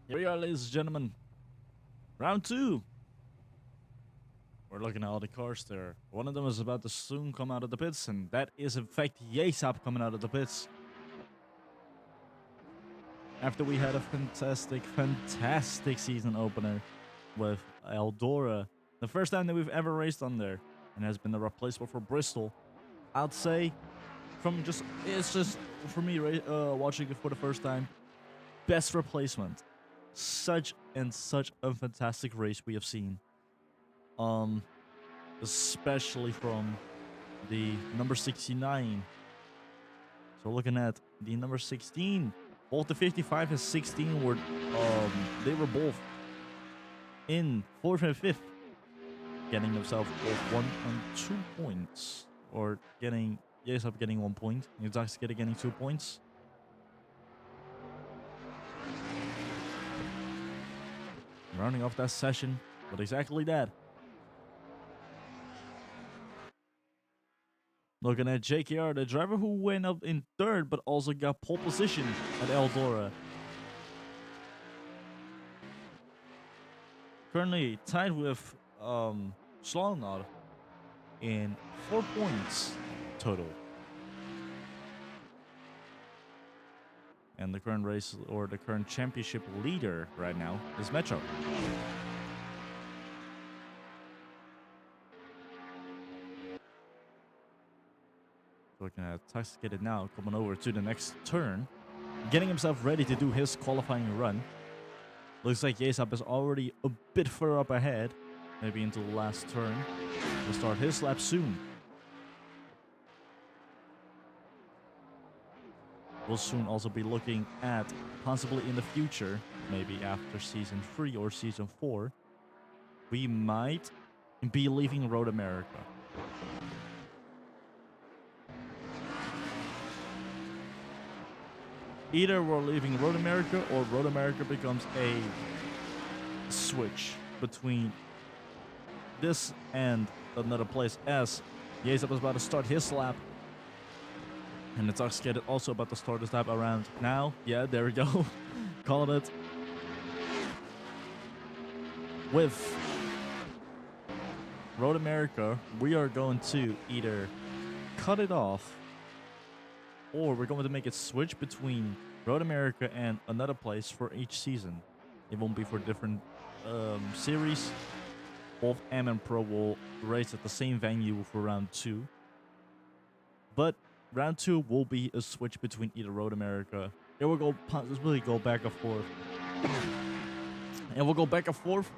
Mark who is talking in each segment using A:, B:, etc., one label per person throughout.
A: Here we are, ladies and gentlemen. Round 2. We're looking at all the cars there. One of them is about to soon come out of the pits, and that is in fact Yesap coming out of the pits. After we had a fantastic season opener with Eldora. The first time that we've ever raced on there, and has been a replacement for Bristol. I'd say, it's just for me watching it for the first time, best replacement. Such a fantastic race we have seen. Especially from the number 69. So looking at the number 16, both the 55 and 16 were they were both in 4th and 5th, getting themselves both 1 and 2 points, or getting Yesap getting 1 point, Intoxicated getting 2 points. Rounding off that session with exactly that. Looking at JKR, the driver who went up in 3rd but also got pole position at Eldora. Currently tied with Slongnod in 4 points total. And the current race, or the current championship leader right now, is Metro. Looking at Intoxicated now, coming over to the next turn, getting himself ready to do his qualifying run. Looks like Yesap is already a bit further up ahead, maybe into the last turn. Will start his lap soon. We'll soon also be looking at, possibly in the future, maybe after Season 3 or Season 4, we might be leaving Road America. Either we're leaving Road America, or Road America becomes a switch between this and another place, as Yesap is about to start his lap. And the Intoxicated also about to start his lap around now. Yeah, there we go. Called it. With Road America, we are going to either cut it off, or we're going to make it switch between Road America and another place for each season. It won't be for different series. Both M and Pro will race at the same venue for round 2. But round 2 will be a switch between either Road America. It will go possibly go back and forth. And we'll go back and forth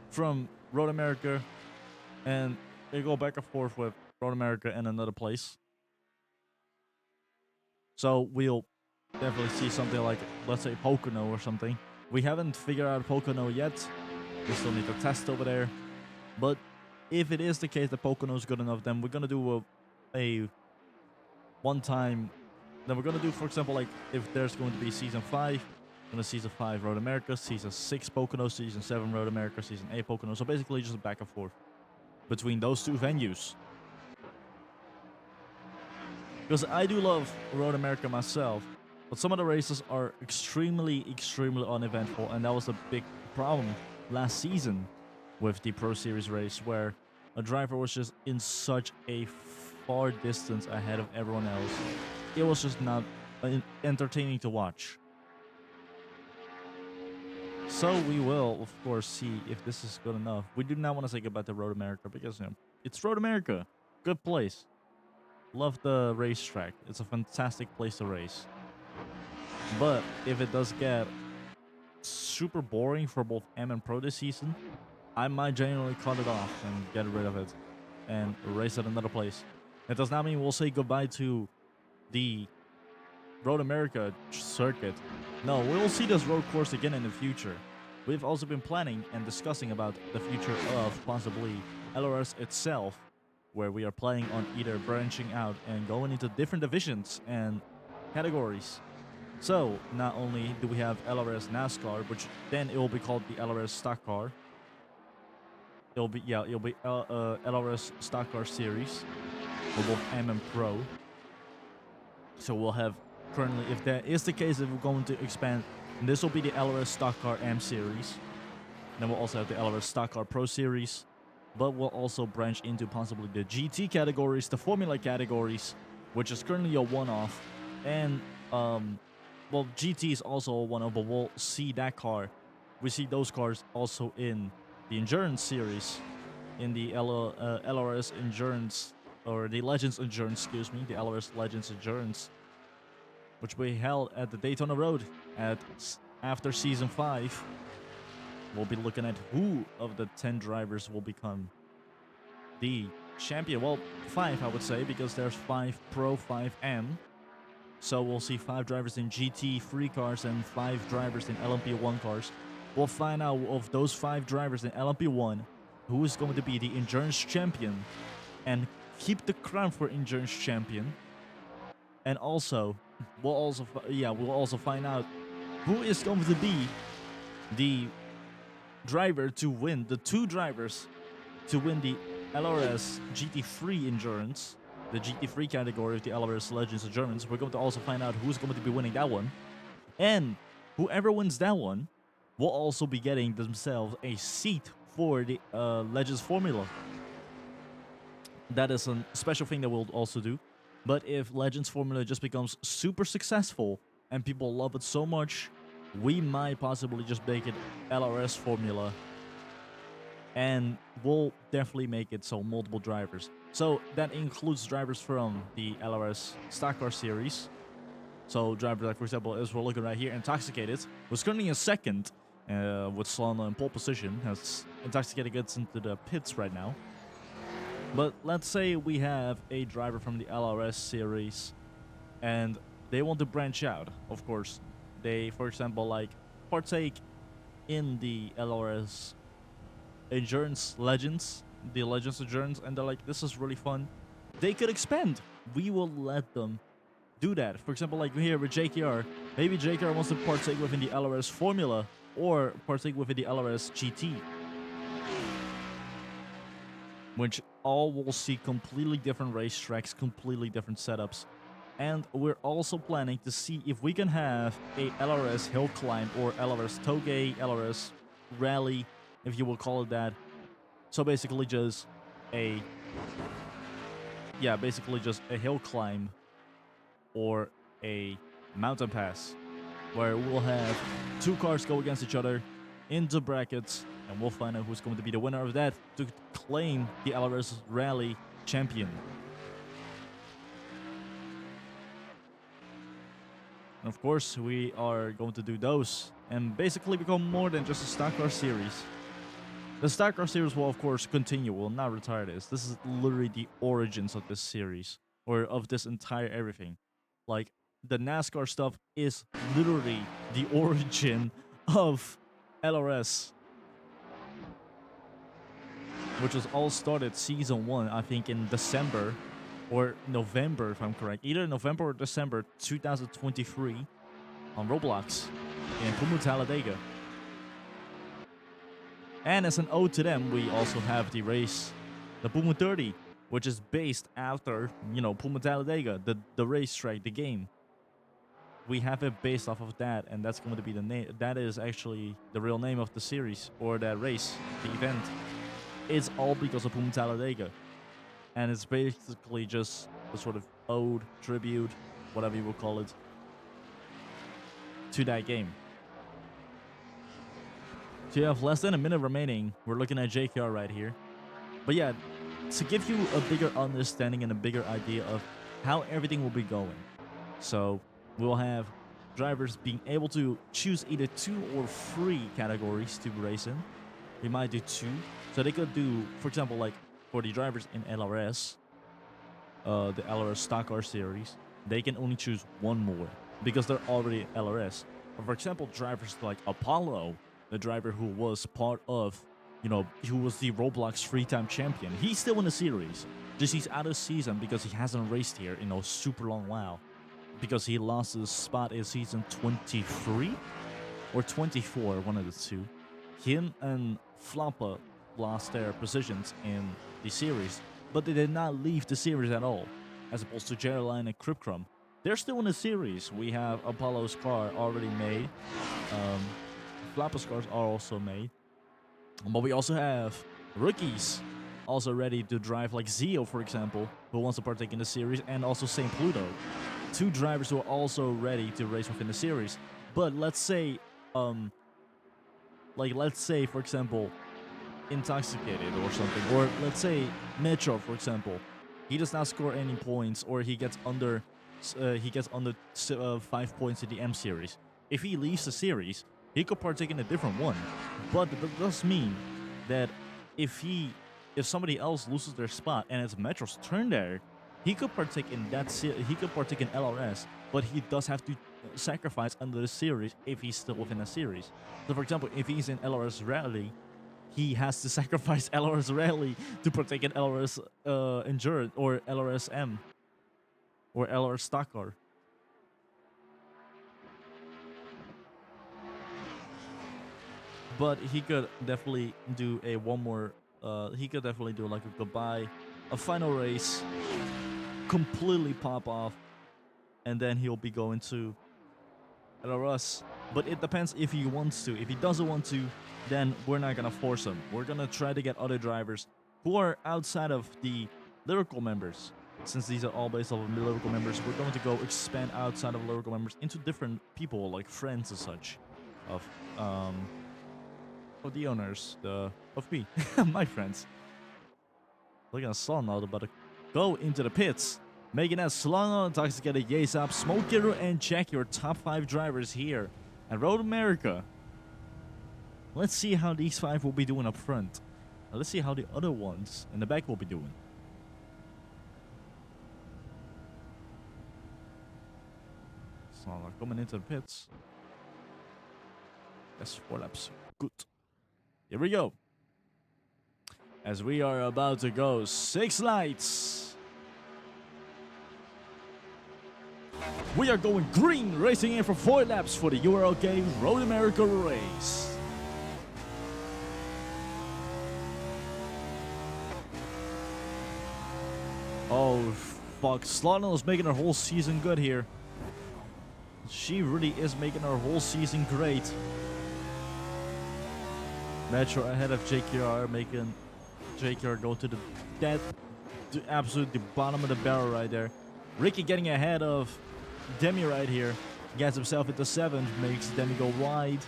A: from Road America, and they go back and forth with Road America and another place. So we'll definitely see something like, let's say, Pocono or something. We haven't figured out Pocono yet. We still need to test over there. But if it is the case that Pocono is good enough, then we're going to do a one-time. Then we're going to do, for example, like if there's going to be Season 5, we're going to Season 5 Road America, Season 6 Pocono, Season 7 Road America, Season 8 Pocono. So basically just back and forth between those two venues. Because I do love Road America myself, but some of the races are extremely uneventful, and that was a big problem last season with the Pro Series race, where a driver was just in such a far distance ahead of everyone else. It was just not entertaining to watch. So we will, of course, see if this is good enough. We do not want to say goodbye to Road America, because it's Road America. Good place. Love the racetrack. It's a fantastic place to race. But if it does get super boring for both M and Pro this season, I might genuinely cut it off and get rid of it and race at another place. It does not mean we'll say goodbye to the Road America circuit. No, we will see this road course again in the future. We've also been planning and discussing about the future of possibly LRS itself, where we are planning on either branching out and going into different divisions and categories. So not only do we have LRS NASCAR, which then it will be called the LRS Stock Car. It'll be LRS Stock Car Series for both M and Pro. So we'll have currently, if that is the case, if we're going to expand And this will be the LRS Stock Car M Series. Then we'll also have the LRS Stock Car Pro Series. But we'll also branch into possibly the GT categories, the Formula categories, which is currently a one-off. And, well, GT is also a one-off, but we'll see that car. We see those cars also in the Endurance Series, in the LRS Endurance, or the Legends Endurance, excuse me, the LRS Legends Endurance, which we held at the Daytona Road after Season 5. We'll be looking at who of the 10 drivers will become the champion. Well, 5, I would say, because there's 5 Pro, 5 M. So we'll see 5 drivers in GT free cars and 5 drivers in LMP1 cars. We'll find out of those 5 drivers in LMP1 who is going to be the Endurance Champion and keep the crown for Endurance Champion. And also, we'll also find out who is going to be the driver to win, the 2 drivers to win the LRS GT3 Endurance, the GT3 category of the LRS Legends Endurance. We're going to also find out who's going to be winning that one. And whoever wins that one will also be getting themselves a seat for the Legends Formula. That is a special thing that we'll also do. But if Legends Formula just becomes super successful and people love it so much, we might possibly just make it LRS Formula. And we'll definitely make it so multiple drivers. So that includes drivers from the LRS Stock Car Series. So drivers like, for example, as we're looking right here, Intoxicated was currently in second with Solana in pole position, as Intoxicated gets into the pits right now. But let's say we have a driver from the LRS series and they want to branch out. Of course, they, for example, like partake in the LRS Endurance Legends, the Legends Endurance, and they're like, this is really fun. They could expand. We will let them do that. For example, like here with JKR, maybe JKR wants to partake within the LRS Formula or partake within the LRS GT, which all will see completely different racetracks, completely different setups. And we're also planning to see if we can have a LRS hill climb or LRS toge, LRS rally, if you will call it that. So basically just a hill climb or a mountain pass where we'll have 2 cars go against each other into brackets, and we'll find out who's going to be the winner of that to claim the LRS Rally champion. And of course, we are going to do those and basically become more than just a stock car series. The stock car series will, of course, continue. We'll not retire this. This is literally the origins of this series, or of this entire everything. Like, the NASCAR stuff is literally the origin of LRS, which was all started season 1, I think, in December or November, if I'm correct. Either November or December 2023 on Roblox in Pumu Talladega. And as an ode to them, we also have the race, the Pumu 30, which is based after, Pumu Talladega, the racetrack, the game. We have it based off of that, and that's going to be the name. That is actually the real name of the series, or that race, the event. It's all because of Pumu Talladega. And it's basically just a sort of ode, tribute, whatever you will call it, to that game. So you have less than a minute remaining. We're looking at JKR right here. But yeah, to give you a bigger understanding and a bigger idea of how everything will be going. So we'll have drivers being able to choose either 2 or 3 categories to race in. We might do 2. So they could do, for example, like for the drivers in LRS, the LRS Stock Car Series, they can only choose 1 more because they're already LRS. Or for example, drivers like Apollo, the driver who was part of, who was the Roblox 3-time champion. He's still in the series. Just he's out of season because he hasn't raced here in a super long while. Because he lost his spot in season 23 or 24, one of the 2. Him and Flappa lost their positions in the series, but they did not leave the series at all, as opposed to Geraldine and Kripkrum. They're still in the series. We have Apollo's car already made, Um, Flappers cars are also made. But we also have rookies also ready to drive, like Zio, for example, who wants to partake in the series, and also St. Pluto. Two drivers who are also ready to race within the series. But let's say, let's say, for example, intoxicated or something, or let's say Metro, for example, he does not score any points, or he gets under 5 points in the M series. If he leaves the series, he could partake in a different one. But that does mean that if somebody else loses their spot and it's Metro's turn there, he could partake in he could partake in LRS, but he does have to sacrifice under the series if he's still within a series. So for example, if he's in LRS Rally, he has to sacrifice LRS Rally to partake in LRS Endurance or LRS M or LRS Stock Car. But he could definitely do a one more. He could definitely do like a goodbye, a final race, completely pop off, and then he'll be going to LRS. But it depends if he wants to. If he doesn't want to, then we're not gonna force him. We're gonna try to get other drivers who are outside of the lyrical members. Since these are all based off of lyrical members, we're going to go expand outside of lyrical members into different people, like friends and such, of the owners, of me, my friends. Look at Solano about to go into the pits. Making that Solano, Intoxicated, Yesap, Smoke and check your top 5 drivers here at Road America. Let's see how these 5 will be doing up front. Now let's see how the other ones in the back will be doing. Solano coming into the pits. That's 4 laps. Good. Here we go. As we are about to go 6 lights. We are going green, racing in for 4 laps for the UROK Road America race. Oh, fuck. Slaughter is making her whole season good here. She really is making her whole season great. Metro ahead of JKR, making JKR go to the absolute the bottom of the barrel right there. Ricky getting ahead of Demi right here. Gets himself into 7th, makes Demi go wide.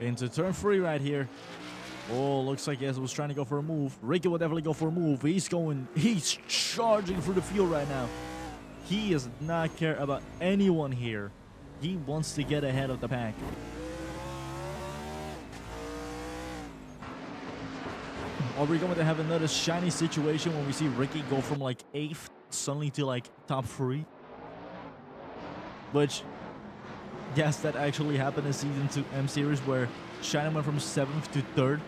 A: Into turn 3 right here. Oh, looks like Yes was trying to go for a move. Ricky will definitely go for a move. He's charging through the field right now. He does not care about anyone here. He wants to get ahead of the pack. Are we going to have another shiny situation when we see Ricky go from like 8th suddenly to like top 3? Which, yes, that actually happened in Season 2 M Series where Shiny went from 7th to 3rd.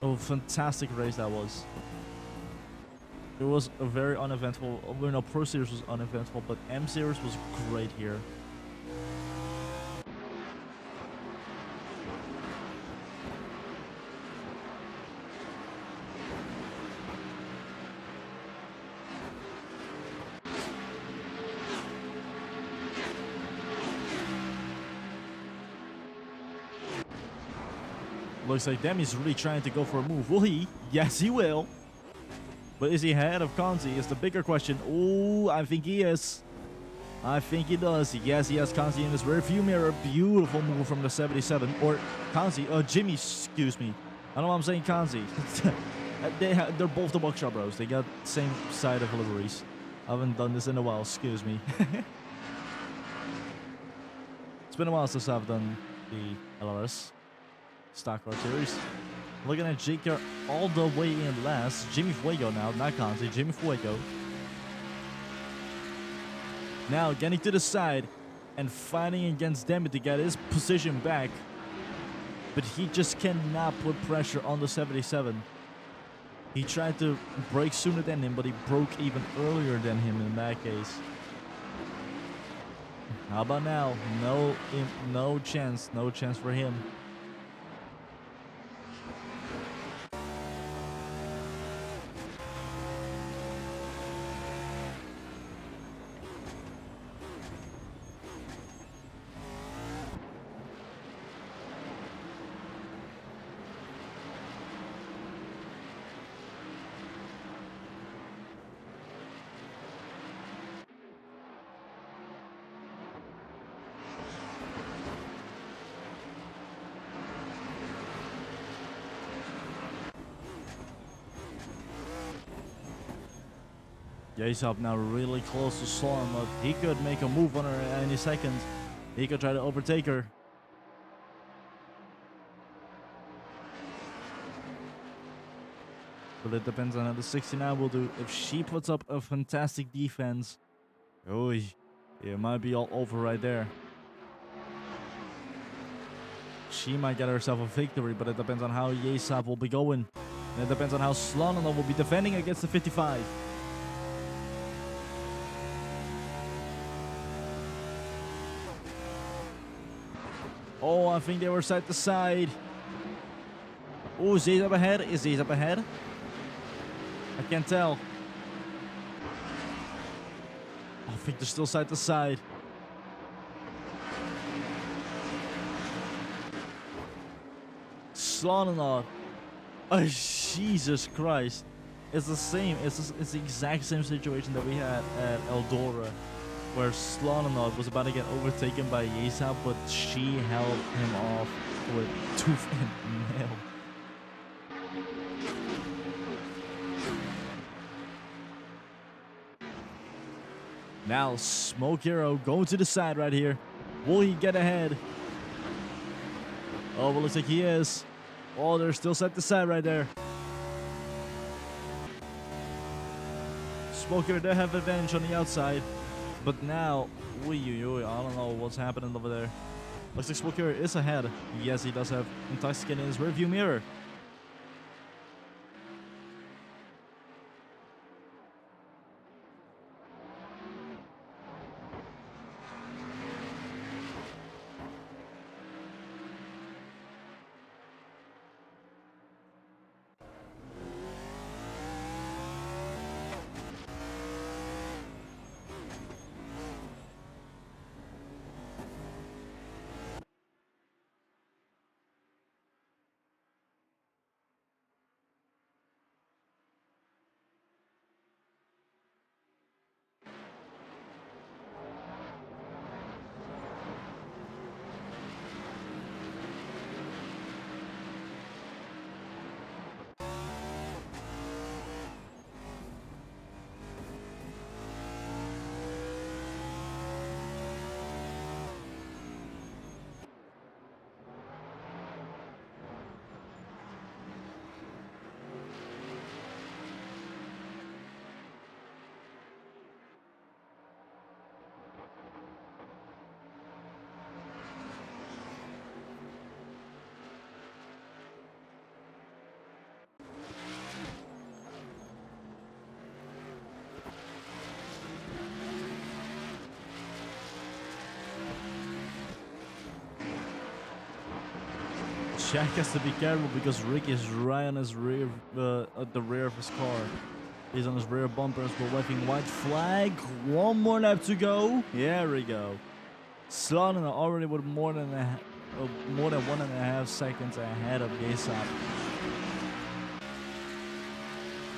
A: Oh, fantastic race that was. It was a very uneventful. Well, no, Pro Series was uneventful, but M Series was great here. Looks like Demi's really trying to go for a move. Will he? Yes, he will. But is he ahead of Kanzi is the bigger question. Oh, I think he is. I think he does. Yes, he has Kanzi in his rearview mirror. Beautiful move from the 77. Or Kanzi. Jimmy, excuse me. I know I'm saying Kanzi. They're both the Buckshot Bros. They got the same side of liveries. I haven't done this in a while. Excuse me. It's been a while since I've done the LRS Stock Car Series. Looking at JKR all the way in last. Jimmy Fuego now, not Kanzi. Jimmy Fuego. Now getting to the side and fighting against Demi to get his position back. But he just cannot put pressure on the 77. He tried to brake sooner than him, but he broke even earlier than him in that case. How about now? No chance. No chance for him. Yeah, he's up now really close to Storm, but he could make a move on her at any second. He could try to overtake her. But it depends on how the 69 will do. If she puts up a fantastic defense, oh, it might be all over right there. She might get herself a victory, but it depends on how Yesab will be going. And it depends on how Slonina will be defending against the 55. Oh, I think they were side to side. Oh, Zay's up ahead. Is Zay's up ahead? I can't tell. I think they're still side to side. Slonina. Oh, Jesus Christ. It's the same. It's the exact same situation that we had at Eldora, where Slonina was about to get overtaken by Yesab, but she held him off with tooth and nail. Now Smoke Hero going to the side right here. Will he get ahead? Oh, well, looks like he is. Oh, they're still set to side right there. Smoke Hero, they have advantage on the outside. But now, I don't know what's happening over there. Looks like Smoke Hero is ahead. Yes, he does have Intoxicant in his rearview mirror. Jack has to be careful because Rick is right on his rear, at the rear of his car. He's on his rear bumpers. We're waving white flag. One more lap to go. There we go. Slonina already with more than 1.5 seconds ahead of Yesab.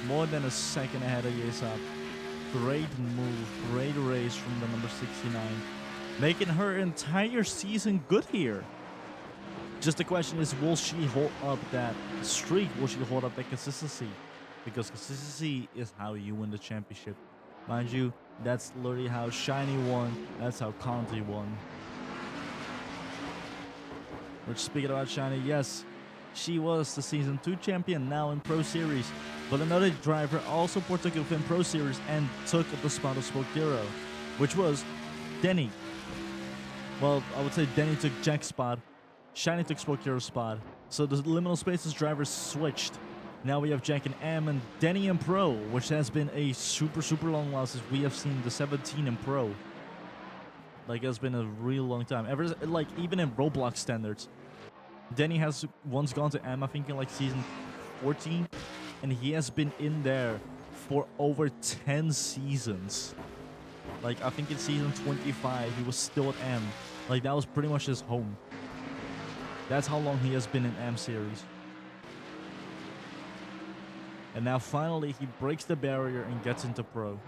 A: More than a second ahead of Yesab. Great move, great race from the number 69, making her entire season good here. Just the question is, will she hold up that streak? Will she hold up that consistency? Because consistency is how you win the championship. Mind you, that's literally how Shiny won. That's how Conti won. Which, speaking about Shiny, yes, she was the Season 2 champion now in Pro Series. But another driver also partook in Pro Series and took the spot of Smoke Hero, which was Denny. Well, I would say Denny took Jack's spot. Shiny took Smoke Hero's spot. So the Liminal Spaces drivers switched. Now we have Jack and M and Denny in Pro, which has been a super long while since we have seen the 17 in Pro. Like, it's been a real long time. Ever like even in Roblox standards, Denny has once gone to M, I think in like season 14, and he has been in there for over 10 seasons. Like, I think in season 25, he was still at M. Like, that was pretty much his home. That's how long he has been in M series. And now finally he breaks the barrier and gets into pro.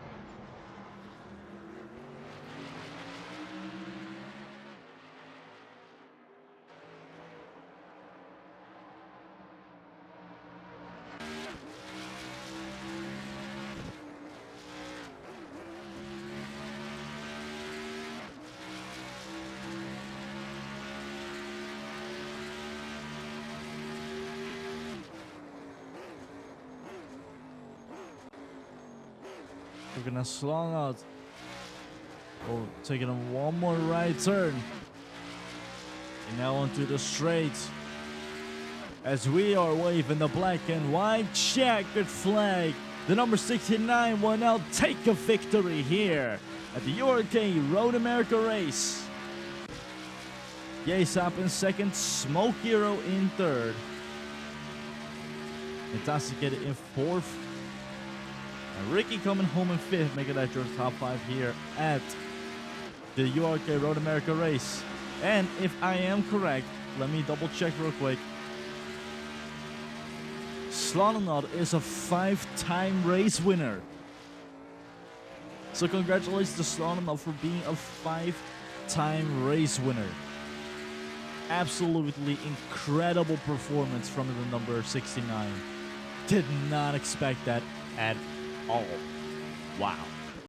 A: We're gonna slung out. Oh, taking a one more right turn. And now onto the straight. As we are waving the black and white checkered flag, the number 69 will now take a victory here at the UROK Road America race. Yasap in second, Smoke Hero in third. Fantastic in fourth. And Ricky coming home in fifth, making that your top 5 here at the URK Road America race. And if I am correct, let me double check real quick. Slononod is a 5-time race winner. So congratulations to Slononod for being a 5-time race winner. Absolutely incredible performance from the number 69. Did not expect that at all. Wow.